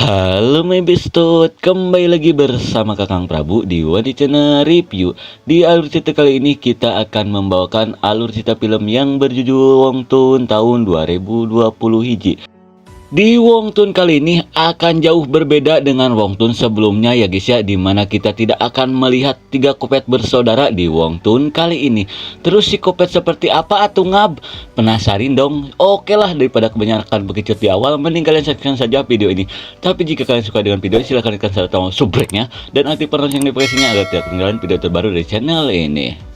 Halo Mebestot, kembali lagi bersama Kakang Prabu di Wadi Channel Review. Di alur cerita kali ini kita akan membawakan alur cerita film yang berjudul Wong Tun tahun 2020 hiji. Di Wong Tun kali ini akan jauh berbeda dengan Wong Tun sebelumnya ya guys ya, dimana kita tidak akan melihat tiga kopet bersaudara di Wong Tun kali ini. Terus si kopet seperti apa atuh ngab? Penasarin dong? Oke lah, daripada kebanyakan bekicot di awal, mending kalian saksikan saja video ini. Tapi jika kalian suka dengan video ini, silahkan tekan tombol subscribe-nya dan aktifkan lonceng notifikasinya agar tidak ketinggalan video terbaru dari channel ini.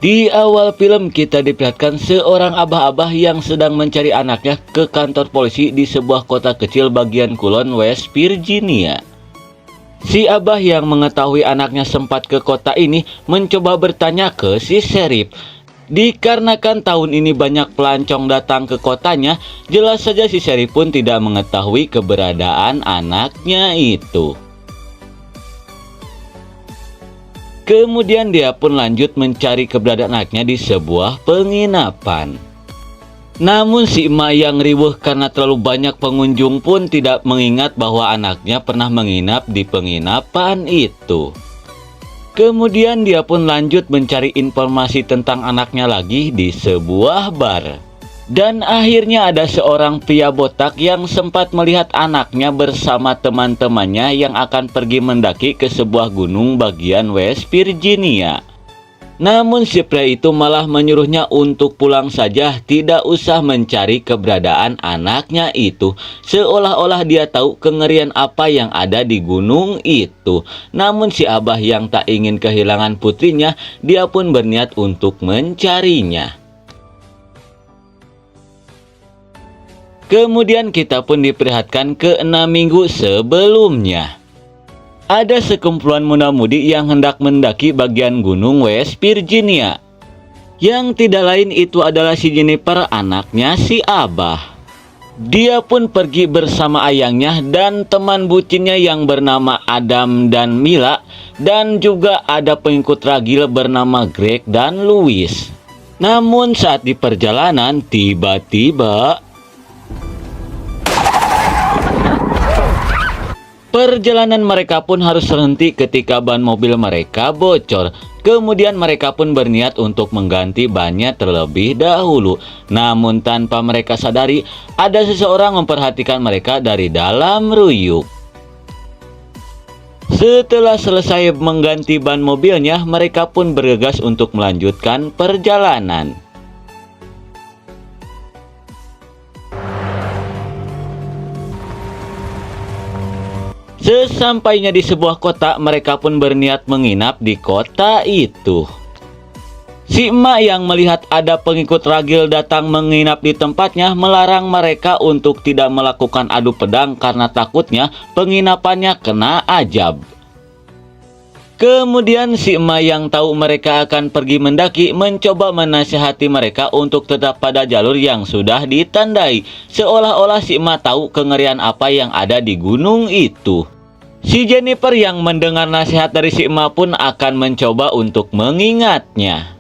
Di awal film kita diperlihatkan seorang abah-abah yang sedang mencari anaknya ke kantor polisi di sebuah kota kecil bagian kulon West Virginia. Si abah yang mengetahui anaknya sempat ke kota ini mencoba bertanya ke si sheriff. Dikarenakan tahun ini banyak pelancong datang ke kotanya, jelas saja si sheriff pun tidak mengetahui keberadaan anaknya itu. Kemudian dia pun lanjut mencari keberadaan anaknya di sebuah penginapan. Namun si emak yang riweuh karena terlalu banyak pengunjung pun tidak mengingat bahwa anaknya pernah menginap di penginapan itu. Kemudian dia pun lanjut mencari informasi tentang anaknya lagi di sebuah bar. Dan akhirnya ada seorang pria botak yang sempat melihat anaknya bersama teman-temannya yang akan pergi mendaki ke sebuah gunung bagian West Virginia. Namun si pria itu malah menyuruhnya untuk pulang saja, tidak usah mencari keberadaan anaknya itu. Seolah-olah dia tahu kengerian apa yang ada di gunung itu. Namun si abah yang tak ingin kehilangan putrinya, dia pun berniat untuk mencarinya. Kemudian kita pun diperlihatkan ke 6 minggu sebelumnya. Ada sekumpulan muda-mudi yang hendak mendaki bagian gunung West Virginia. Yang tidak lain itu adalah si Jennifer, anaknya si abah. Dia pun pergi bersama ayangnya dan teman bucinnya yang bernama Adam dan Mila. Dan juga ada pengikut ragil bernama Greg dan Louis. Namun saat di perjalanan tiba-tiba perjalanan mereka pun harus berhenti ketika ban mobil mereka bocor. Kemudian mereka pun berniat untuk mengganti bannya terlebih dahulu. Namun tanpa mereka sadari, ada seseorang memperhatikan mereka dari dalam ruyuk. Setelah selesai mengganti ban mobilnya, mereka pun bergegas untuk melanjutkan perjalanan. Sesampainya di sebuah kota, mereka pun berniat menginap di kota itu. Si emak yang melihat ada pengikut ragil datang menginap di tempatnya melarang mereka untuk tidak melakukan adu pedang karena takutnya penginapannya kena ajab. Kemudian si emak yang tahu mereka akan pergi mendaki mencoba menasihati mereka untuk tetap pada jalur yang sudah ditandai. Seolah-olah si emak tahu kengerian apa yang ada di gunung itu. Si Jennifer yang mendengar nasihat dari si emak pun akan mencoba untuk mengingatnya.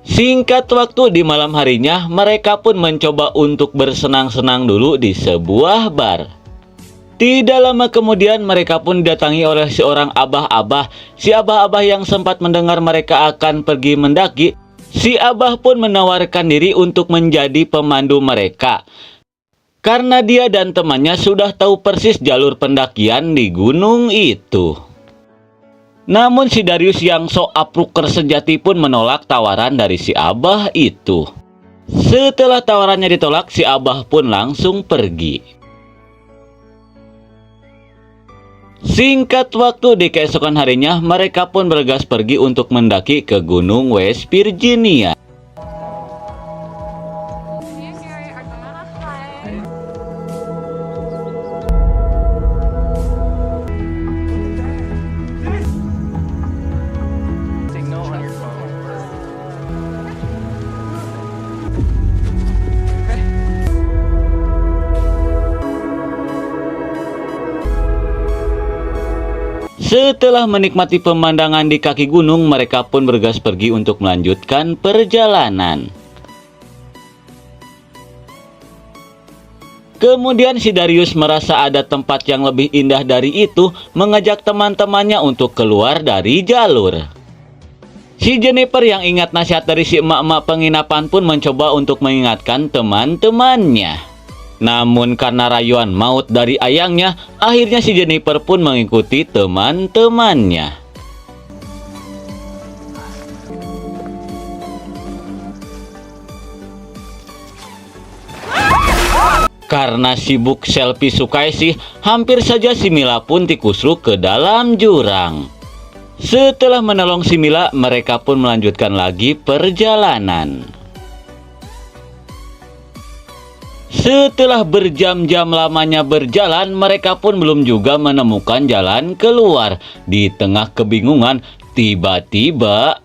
Singkat waktu di malam harinya, mereka pun mencoba untuk bersenang-senang dulu di sebuah bar. Tidak lama kemudian mereka pun didatangi oleh seorang abah-abah. Si abah-abah yang sempat mendengar mereka akan pergi mendaki, si abah pun menawarkan diri untuk menjadi pemandu mereka. Karena dia dan temannya sudah tahu persis jalur pendakian di gunung itu. Namun si Darius yang sok apruker sejati pun menolak tawaran dari si abah itu. Setelah tawarannya ditolak, si abah pun langsung pergi. Singkat waktu di keesokan harinya, mereka pun bergegas pergi untuk mendaki ke gunung West Virginia. Setelah menikmati pemandangan di kaki gunung, mereka pun bergegas pergi untuk melanjutkan perjalanan. Kemudian si Darius merasa ada tempat yang lebih indah dari itu, mengajak teman-temannya untuk keluar dari jalur. Si Jennifer yang ingat nasihat dari si emak-emak penginapan pun mencoba untuk mengingatkan teman-temannya. Namun karena rayuan maut dari ayangnya, akhirnya si Jennifer pun mengikuti teman-temannya. Karena sibuk selfie Sukaisi, hampir saja si Mila pun tikusruk ke dalam jurang. Setelah menolong si Mila, mereka pun melanjutkan lagi perjalanan. Setelah berjam-jam lamanya berjalan, mereka pun belum juga menemukan jalan keluar. Di tengah kebingungan, tiba-tiba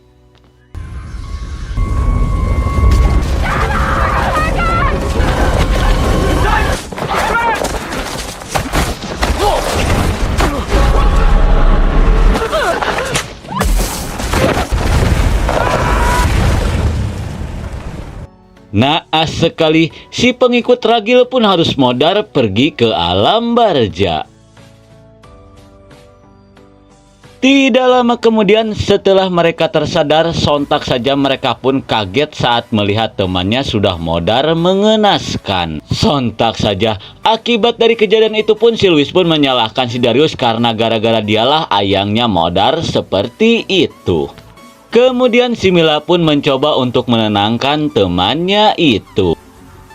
naas sekali, si pengikut ragil pun harus modar pergi ke alam barja. Tidak lama kemudian, setelah mereka tersadar, sontak saja mereka pun kaget saat melihat temannya sudah modar mengenaskan. Sontak saja, akibat dari kejadian itu pun si Louis pun menyalahkan si Darius karena gara-gara dialah ayangnya modar seperti itu. Kemudian si Mila pun mencoba untuk menenangkan temannya itu.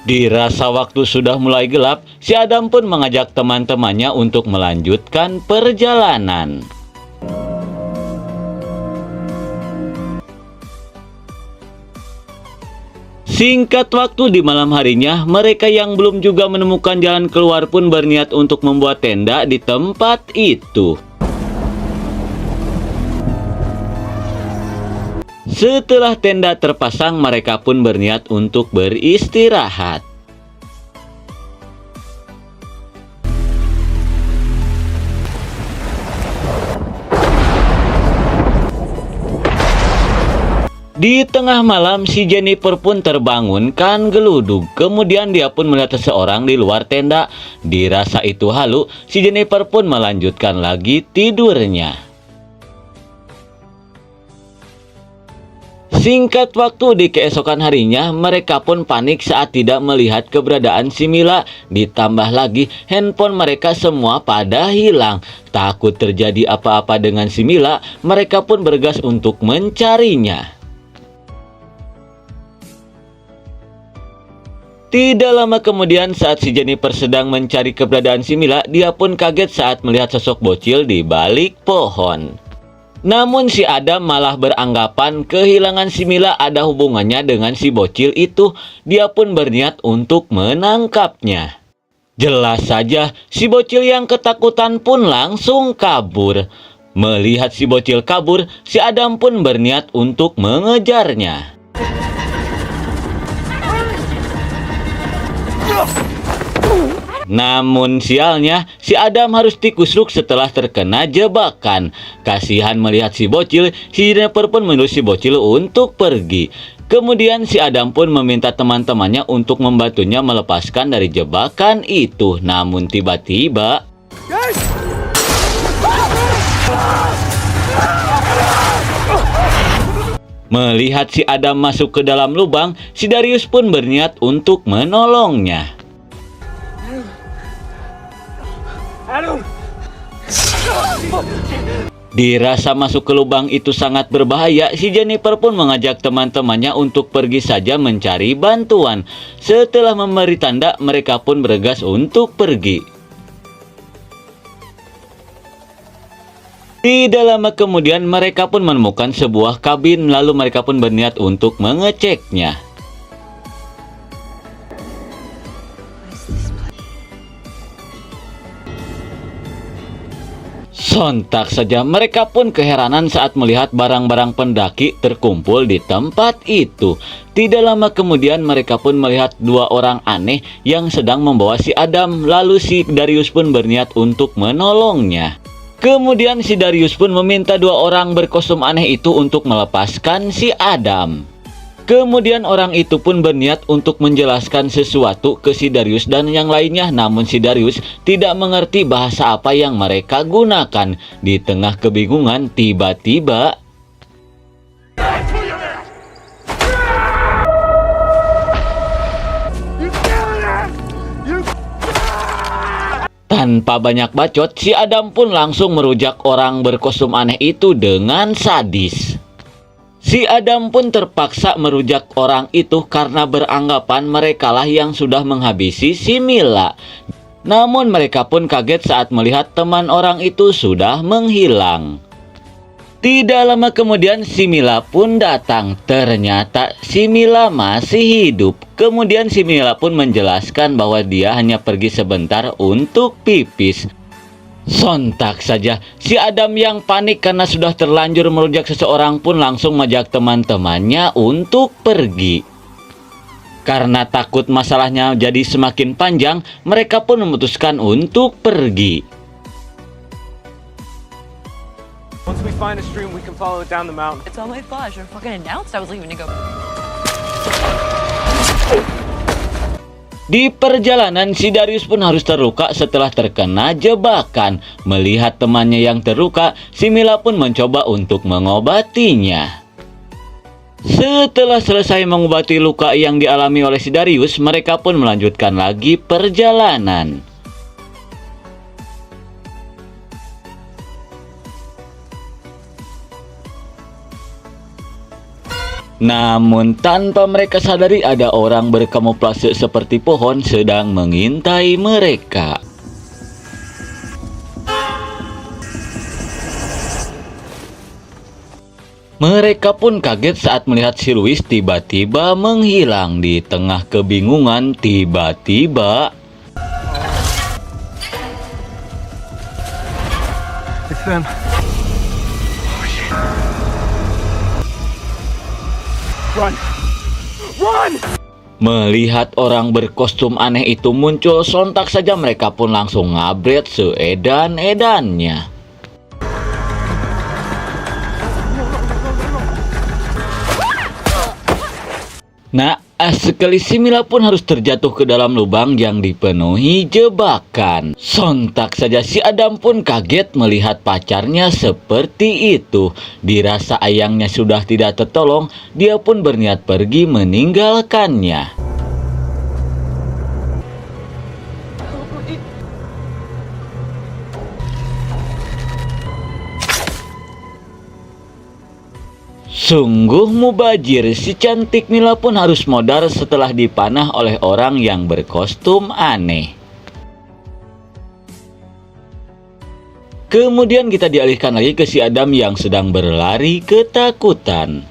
Dirasa waktu sudah mulai gelap, si Adam pun mengajak teman-temannya untuk melanjutkan perjalanan. Singkat waktu di malam harinya, mereka yang belum juga menemukan jalan keluar pun berniat untuk membuat tenda di tempat itu. Setelah tenda terpasang, mereka pun berniat untuk beristirahat. Di tengah malam, si Jennifer pun terbangunkan geludug. Kemudian dia pun melihat seseorang di luar tenda. Dirasa itu halu, si Jennifer pun melanjutkan lagi tidurnya. Singkat waktu di keesokan harinya, mereka pun panik saat tidak melihat keberadaan si Mila. Ditambah lagi, handphone mereka semua pada hilang. Takut terjadi apa-apa dengan si Mila, mereka pun bergegas untuk mencarinya. Tidak lama kemudian, saat si Jennifer sedang mencari keberadaan si Mila, dia pun kaget saat melihat sosok bocil di balik pohon. Namun si Adam malah beranggapan kehilangan si Mila ada hubungannya dengan si bocil itu. Dia pun berniat untuk menangkapnya. Jelas saja, si bocil yang ketakutan pun langsung kabur. Melihat si bocil kabur, si Adam pun berniat untuk mengejarnya. Namun sialnya, si Adam harus tikusruk setelah terkena jebakan. Kasihan melihat si bocil, si Jennifer pun menyuruh si bocil untuk pergi. Kemudian si Adam pun meminta teman-temannya untuk membantunya melepaskan dari jebakan itu. Namun tiba-tiba melihat si Adam masuk ke dalam lubang, si Darius pun berniat untuk menolongnya. Dirasa masuk ke lubang itu sangat berbahaya, si Jennifer pun mengajak teman-temannya untuk pergi saja mencari bantuan. Setelah memberi tanda, mereka pun bergegas untuk pergi. Tidak lama kemudian, mereka pun menemukan sebuah kabin, lalu mereka pun berniat untuk mengeceknya. Sontak saja mereka pun keheranan saat melihat barang-barang pendaki terkumpul di tempat itu. Tidak lama kemudian mereka pun melihat dua orang aneh yang sedang membawa si Adam. Lalu si Darius pun berniat untuk menolongnya. Kemudian si Darius pun meminta dua orang berkostum aneh itu untuk melepaskan si Adam. Kemudian orang itu pun berniat untuk menjelaskan sesuatu ke si Darius dan yang lainnya, namun si Darius tidak mengerti bahasa apa yang mereka gunakan. Di tengah kebingungan, tiba-tiba tanpa banyak bacot, si Adam pun langsung merujak orang berkostum aneh itu dengan sadis. Si Adam pun terpaksa merujak orang itu karena beranggapan merekalah yang sudah menghabisi si Mila. Namun mereka pun kaget saat melihat teman orang itu sudah menghilang. Tidak lama kemudian si Mila pun datang. Ternyata si Mila masih hidup. Kemudian si Mila pun menjelaskan bahwa dia hanya pergi sebentar untuk pipis. Sontak saja si Adam yang panik karena sudah terlanjur merujak seseorang pun langsung mengajak teman-temannya untuk pergi. Karena takut masalahnya jadi semakin panjang, mereka pun memutuskan untuk pergi. Once we find a stream, we can follow it down the mountain. It's on my flash. I fucking announced I was leaving to go. Di perjalanan, si Darius pun harus terluka setelah terkena jebakan. Melihat temannya yang terluka, si Mila pun mencoba untuk mengobatinya. Setelah selesai mengobati luka yang dialami oleh si Darius, mereka pun melanjutkan lagi perjalanan. Namun tanpa mereka sadari ada orang berkamuflase seperti pohon sedang mengintai mereka. Mereka pun kaget saat melihat si Luis tiba-tiba menghilang. Di tengah kebingungan, tiba-tiba It's them. Run! Run! melihat orang berkostum aneh itu muncul, sontak saja mereka pun langsung ngabret seedan-edannya. Naas sekali si Mila pun harus terjatuh ke dalam lubang yang dipenuhi jebakan. Sontak saja si Adam pun kaget melihat pacarnya seperti itu. Dirasa ayangnya sudah tidak tertolong, dia pun berniat pergi meninggalkannya. Sungguh mubazir, si cantik Mila pun harus modar setelah dipanah oleh orang yang berkostum aneh. Kemudian kita dialihkan lagi ke si Adam yang sedang berlari ketakutan.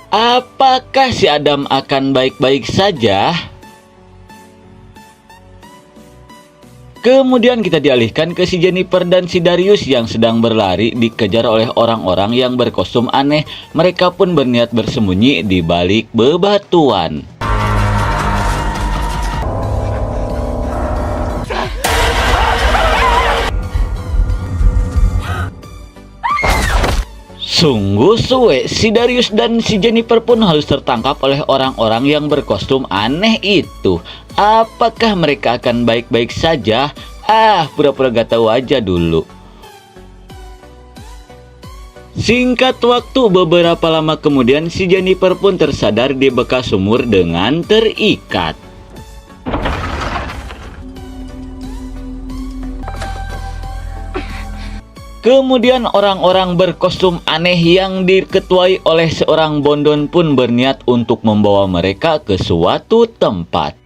Apakah si Adam akan baik-baik saja? Kemudian kita dialihkan ke si Jennifer dan si Darius yang sedang berlari dikejar oleh orang-orang yang berkostum aneh. Mereka pun berniat bersembunyi di balik bebatuan. Sungguh suwe, si Darius dan si Jennifer pun harus tertangkap oleh orang-orang yang berkostum aneh itu. Apakah mereka akan baik-baik saja? Pura-pura gak tahu aja dulu. Singkat waktu, beberapa lama kemudian si Jennifer pun tersadar di bekas sumur dengan terikat. Kemudian orang-orang berkostum aneh yang diketuai oleh seorang bondon pun berniat untuk membawa mereka ke suatu tempat.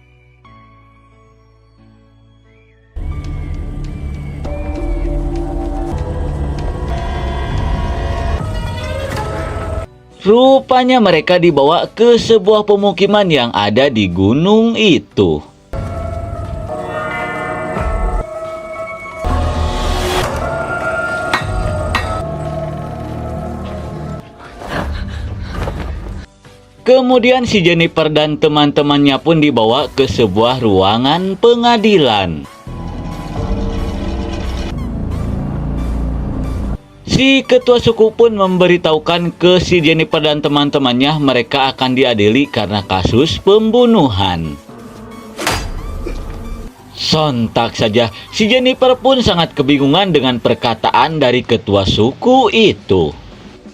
Rupanya mereka dibawa ke sebuah pemukiman yang ada di gunung itu. Kemudian si Jennifer dan teman-temannya pun dibawa ke sebuah ruangan pengadilan. Si ketua suku pun memberitahukan ke si Jennifer dan teman-temannya mereka akan diadili karena kasus pembunuhan. Sontak saja, si Jennifer pun sangat kebingungan dengan perkataan dari ketua suku itu.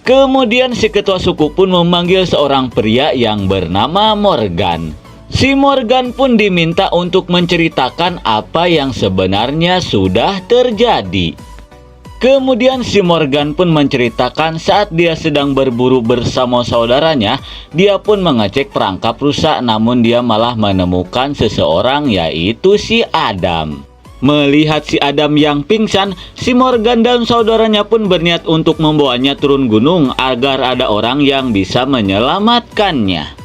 Kemudian si ketua suku pun memanggil seorang pria yang bernama Morgan. Si Morgan pun diminta untuk menceritakan apa yang sebenarnya sudah terjadi. Kemudian si Morgan pun menceritakan saat dia sedang berburu bersama saudaranya, dia pun mengecek perangkap rusak namun dia malah menemukan seseorang yaitu si Adam. Melihat si Adam yang pingsan, si Morgan dan saudaranya pun berniat untuk membawanya turun gunung agar ada orang yang bisa menyelamatkannya.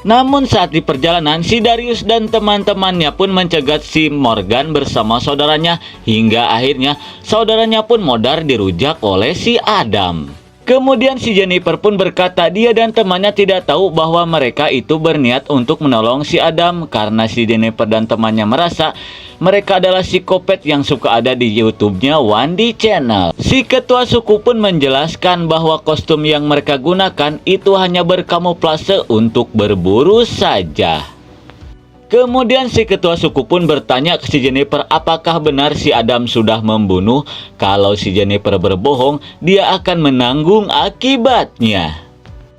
Namun saat di perjalanan, si Darius dan teman-temannya pun mencegat si Morgan bersama saudaranya hingga akhirnya saudaranya pun modar dirujak oleh si Adam. Kemudian si Jennifer pun berkata dia dan temannya tidak tahu bahwa mereka itu berniat untuk menolong si Adam karena si Jennifer dan temannya merasa mereka adalah psikopat yang suka ada di YouTube-nya Wandi Channel. Si ketua suku pun menjelaskan bahwa kostum yang mereka gunakan itu hanya berkamuflase untuk berburu saja. Kemudian si ketua suku pun bertanya ke si Jennifer apakah benar si Adam sudah membunuh. Kalau si Jennifer berbohong, dia akan menanggung akibatnya.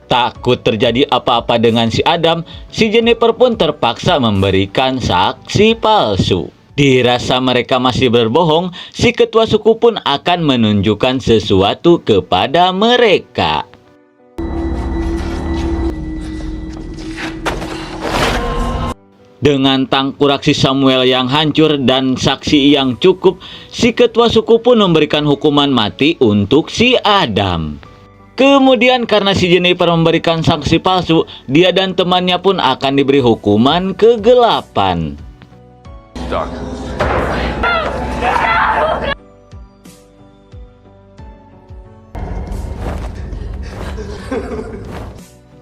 Takut terjadi apa-apa dengan si Adam, si Jennifer pun terpaksa memberikan saksi palsu. Dirasa mereka masih berbohong, si ketua suku pun akan menunjukkan sesuatu kepada mereka. Dengan tangkurak si Samuel yang hancur dan saksi yang cukup, si ketua suku pun memberikan hukuman mati untuk si Adam. Kemudian karena si Jennifer memberikan saksi palsu, dia dan temannya pun akan diberi hukuman kegelapan. Doc.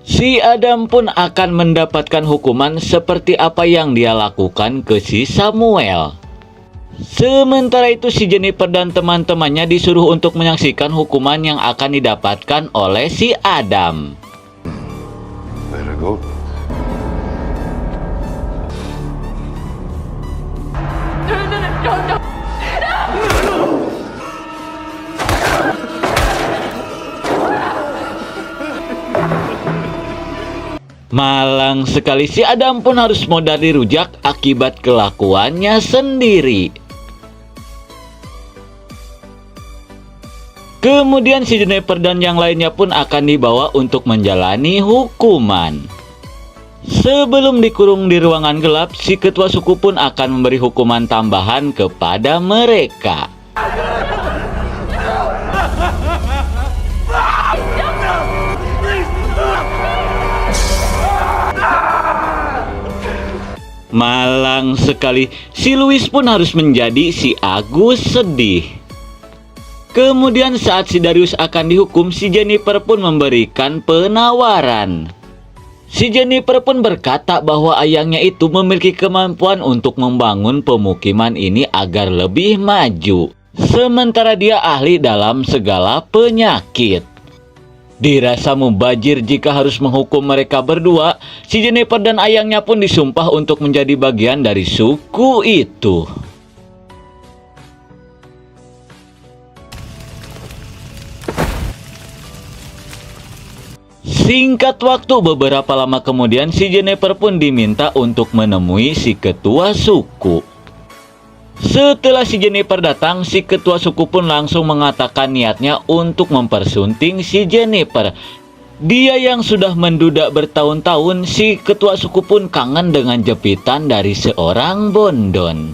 Si Adam pun akan mendapatkan hukuman seperti apa yang dia lakukan ke si Samuel. Sementara itu si Jennifer dan teman-temannya disuruh untuk menyaksikan hukuman yang akan didapatkan oleh si Adam. Better go. No. Malang sekali, si Adam pun harus modal dirujak akibat kelakuannya sendiri. Kemudian si Jennifer dan yang lainnya pun akan dibawa untuk menjalani hukuman. Sebelum dikurung di ruangan gelap, si ketua suku pun akan memberi hukuman tambahan kepada mereka. Malang sekali, si Louis pun harus menjadi si Agus sedih. Kemudian saat si Darius akan dihukum, si Jennifer pun memberikan penawaran. Si Jennifer pun berkata bahwa ayahnya itu memiliki kemampuan untuk membangun pemukiman ini agar lebih maju. Sementara dia ahli dalam segala penyakit. Dirasa mubazir jika harus menghukum mereka berdua, si Jennifer dan ayahnya pun disumpah untuk menjadi bagian dari suku itu. Singkat waktu, beberapa lama kemudian si Jennifer pun diminta untuk menemui si ketua suku. Setelah si Jennifer datang, si ketua suku pun langsung mengatakan niatnya untuk mempersunting si Jennifer. Dia yang sudah menduda bertahun-tahun, si ketua suku pun kangen dengan jepitan dari seorang bondon.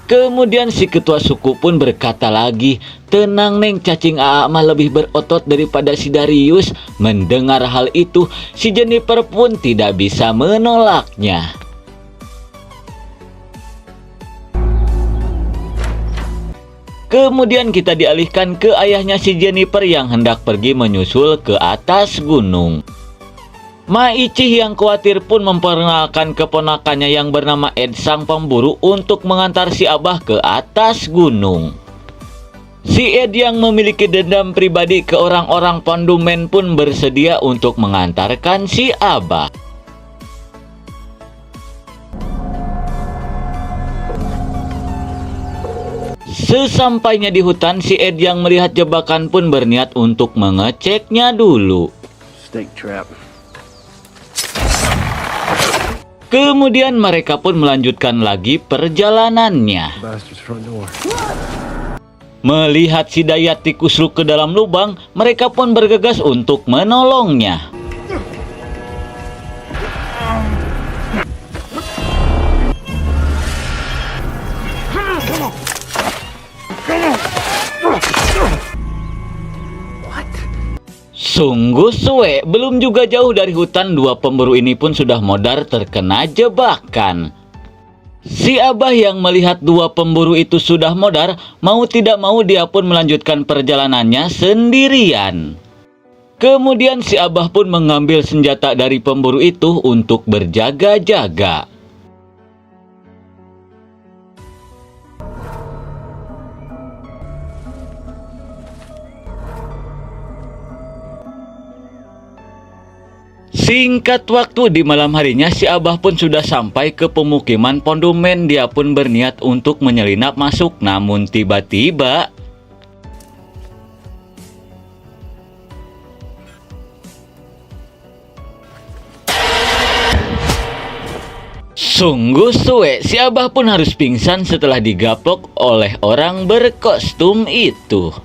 Kemudian si ketua suku pun berkata lagi, "Tenang Neng, cacing Aa mah lebih berotot daripada si Darius." Mendengar hal itu, si Jennifer pun tidak bisa menolaknya. Kemudian kita dialihkan ke ayahnya si Jennifer yang hendak pergi menyusul ke atas gunung. Maichi yang khawatir pun memperkenalkan keponakannya yang bernama Ed sang pemburu untuk mengantar si Abah ke atas gunung. Si Ed yang memiliki dendam pribadi ke orang-orang Pondumen pun bersedia untuk mengantarkan si Abah. Sesampainya di hutan, si Ed yang melihat jebakan pun berniat untuk mengeceknya dulu. Snake trap. Kemudian mereka pun melanjutkan lagi perjalanannya. Bastard's front door. Melihat si Dayat dikusluk ke dalam lubang, mereka pun bergegas untuk menolongnya. Sungguh suwe, belum juga jauh dari hutan, dua pemburu ini pun sudah modar terkena jebakan. Si Abah yang melihat dua pemburu itu sudah modar, mau tidak mau dia pun melanjutkan perjalanannya sendirian. Kemudian si Abah pun mengambil senjata dari pemburu itu untuk berjaga-jaga. Singkat waktu, di malam harinya si Abah pun sudah sampai ke pemukiman Pondumen. Dia pun berniat untuk menyelinap masuk, namun tiba-tiba sungguh suwe, si Abah pun harus pingsan setelah digaplok oleh orang berkostum itu.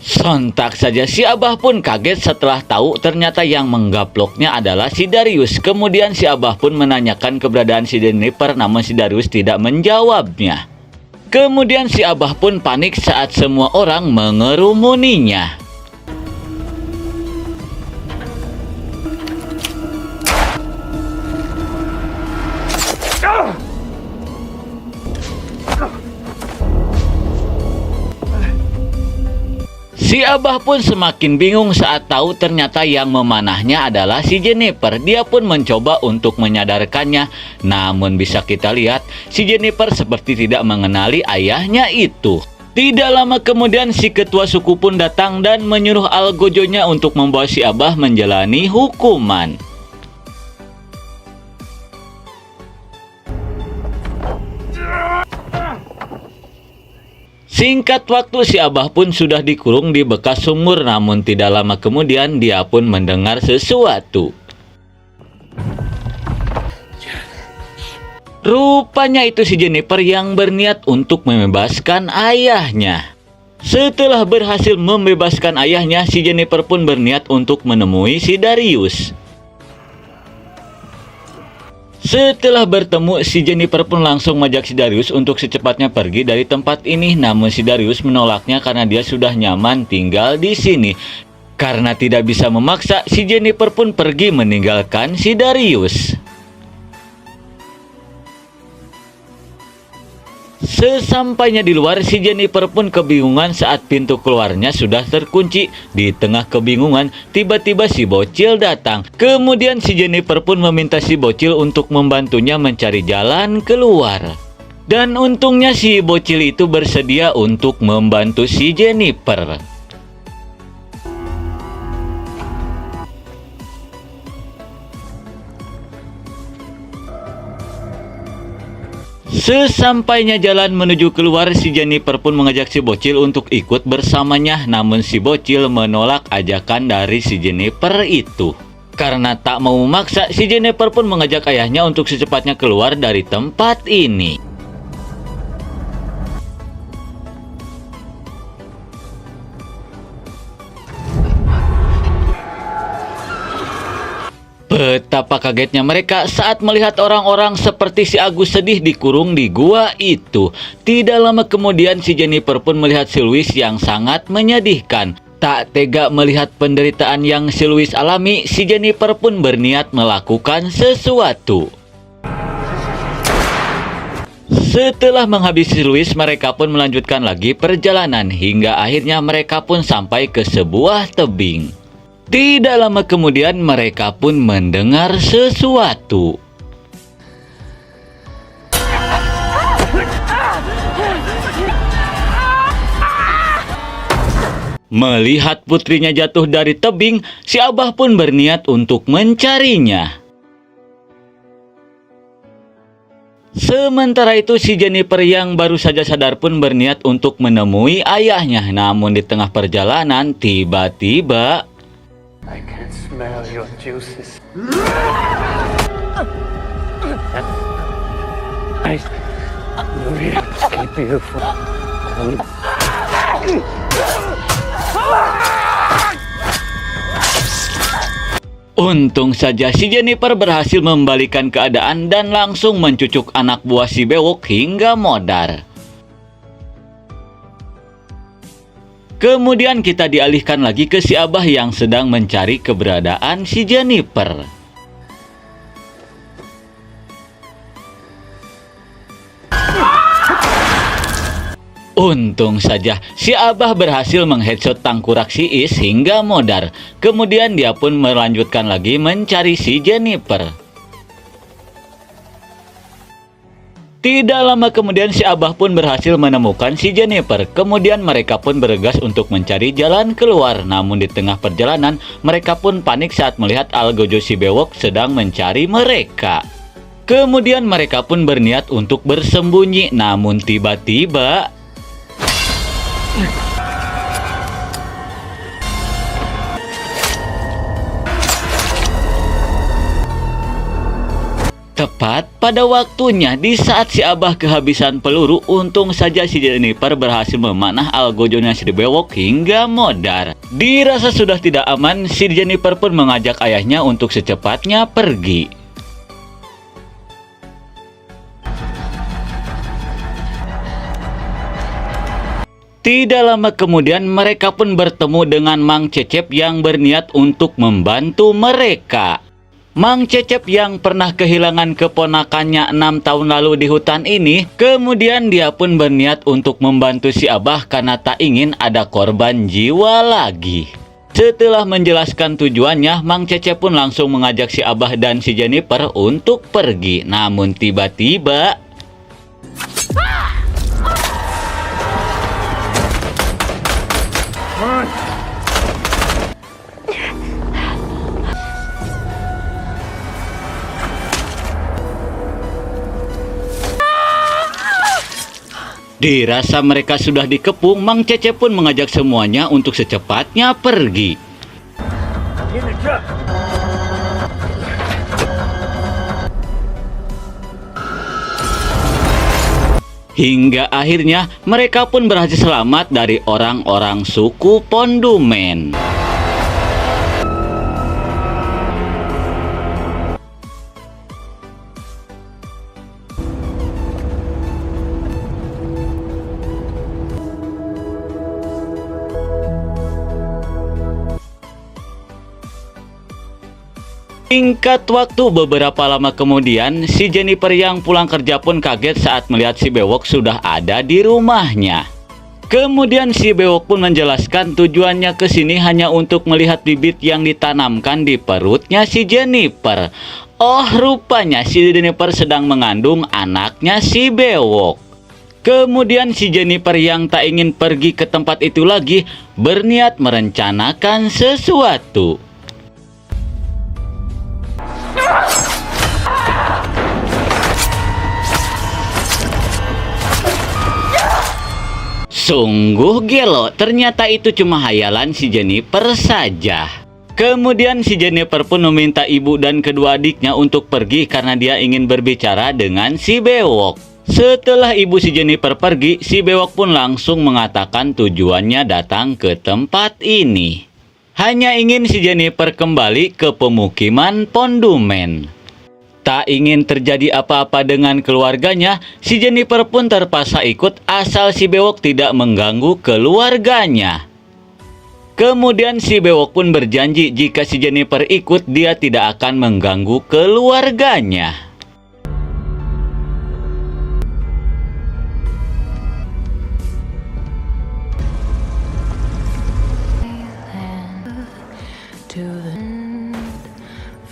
Sontak saja si Abah pun kaget setelah tahu ternyata yang menggaploknya adalah si Darius. Kemudian si Abah pun menanyakan keberadaan si Jennifer, namun si Darius tidak menjawabnya. Kemudian si Abah pun panik saat semua orang mengerumuninya. Si Abah pun semakin bingung saat tahu ternyata yang memanahnya adalah si Jennifer. Dia pun mencoba untuk menyadarkannya, namun bisa kita lihat si Jennifer seperti tidak mengenali ayahnya itu. Tidak lama kemudian si ketua suku pun datang dan menyuruh algojonya untuk membawa si Abah menjalani hukuman. Singkat waktu si Abah pun sudah dikurung di bekas sumur, namun tidak lama kemudian dia pun mendengar sesuatu. Rupanya itu si Jennifer yang berniat untuk membebaskan ayahnya. Setelah berhasil membebaskan ayahnya, si Jennifer pun berniat untuk menemui si Darius. Setelah bertemu, si Jennifer pun langsung mengajak si Darius untuk secepatnya pergi dari tempat ini. Namun si Darius menolaknya karena dia sudah nyaman tinggal di sini. Karena tidak bisa memaksa, si Jennifer pun pergi meninggalkan si Darius. Sesampainya di luar, si Jennifer pun kebingungan saat pintu keluarnya sudah terkunci. Di tengah kebingungan, tiba-tiba si bocil datang. Kemudian si Jennifer pun meminta si bocil untuk membantunya mencari jalan keluar. Dan untungnya si bocil itu bersedia untuk membantu si Jennifer. Sesampainya jalan menuju keluar, si Jennifer pun mengajak si bocil untuk ikut bersamanya. Namun si bocil menolak ajakan dari si Jennifer itu. Karena tak mau memaksa, si Jennifer pun mengajak ayahnya untuk secepatnya keluar dari tempat ini. Betapa kagetnya mereka saat melihat orang-orang seperti si Agus sedih dikurung di gua itu. Tidak lama kemudian si Jennifer pun melihat si Louis yang sangat menyedihkan. Tak tega melihat penderitaan yang si Louis alami, si Jennifer pun berniat melakukan sesuatu. Setelah menghabisi Louis, mereka pun melanjutkan lagi perjalanan hingga akhirnya mereka pun sampai ke sebuah tebing. Tidak lama kemudian mereka pun mendengar sesuatu. Melihat putrinya jatuh dari tebing, si Abah pun berniat untuk mencarinya. Sementara itu si Jennifer yang baru saja sadar pun berniat untuk menemui ayahnya. Namun di tengah perjalanan tiba-tiba I can smell your juices. I really keep you from... Untung saja si Jennifer berhasil membalikan keadaan dan langsung mencucuk anak buah si bewok hingga modar. Kemudian kita dialihkan lagi ke si Abah yang sedang mencari keberadaan si Jennifer. Untung saja si Abah berhasil mengheadshot tangkurak si Is hingga modar. Kemudian dia pun melanjutkan lagi mencari si Jennifer. Tidak lama kemudian si Abah pun berhasil menemukan si Jennifer. Kemudian mereka pun bergegas untuk mencari jalan keluar. Namun di tengah perjalanan mereka pun panik saat melihat Algojo si bewok sedang mencari mereka. Kemudian mereka pun berniat untuk bersembunyi. Namun tiba-tiba tepat pada waktunya, di saat si Abah kehabisan peluru, untung saja si Jennifer berhasil memanah Algojonya si bewok hingga modar. Dirasa sudah tidak aman, si Jennifer pun mengajak ayahnya untuk secepatnya pergi. Tidak lama kemudian mereka pun bertemu dengan Mang Cecep yang berniat untuk membantu mereka. Mang Cecep yang pernah kehilangan keponakannya 6 tahun lalu di hutan ini, kemudian dia pun berniat untuk membantu si Abah karena tak ingin ada korban jiwa lagi. Setelah menjelaskan tujuannya, Mang Cecep pun langsung mengajak si Abah dan si Jennifer untuk pergi. Namun tiba-tiba dirasa mereka sudah dikepung, Mang Cecep pun mengajak semuanya untuk secepatnya pergi. Hingga akhirnya mereka pun berhasil selamat dari orang-orang suku Pondumen. Singkat waktu beberapa lama kemudian, si Jennifer yang pulang kerja pun kaget saat melihat si bewok sudah ada di rumahnya. Kemudian si bewok pun menjelaskan tujuannya ke sini hanya untuk melihat bibit yang ditanamkan di perutnya si Jennifer. Oh, rupanya si Jennifer sedang mengandung anaknya si bewok. Kemudian si Jennifer yang tak ingin pergi ke tempat itu lagi berniat merencanakan sesuatu. Sungguh gelo, ternyata itu cuma hayalan si Jennifer saja. Kemudian si Jennifer pun meminta ibu dan kedua adiknya untuk pergi karena dia ingin berbicara dengan si bewok. Setelah ibu si Jennifer pergi, si bewok pun langsung mengatakan tujuannya datang ke tempat ini. Hanya ingin si Jennifer kembali ke pemukiman Pondumen. Tak ingin terjadi apa-apa dengan keluarganya, si Jennifer pun terpaksa ikut asal si bewok tidak mengganggu keluarganya. Kemudian si bewok pun berjanji jika si Jennifer ikut, dia tidak akan mengganggu keluarganya. to the end,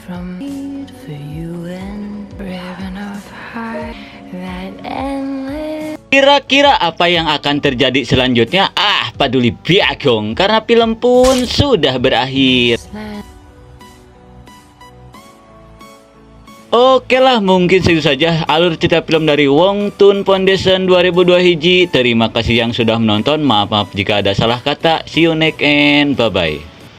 from need for you and ribbon of heart that endless. Kira-kira apa yang akan terjadi selanjutnya? Paduli biakong, karena film pun sudah berakhir. Oke lah, mungkin segitu saja alur cerita film dari Wong Tun Foundation 2002 hiji. Terima kasih yang sudah menonton. Maaf jika ada salah kata. See you next and bye-bye.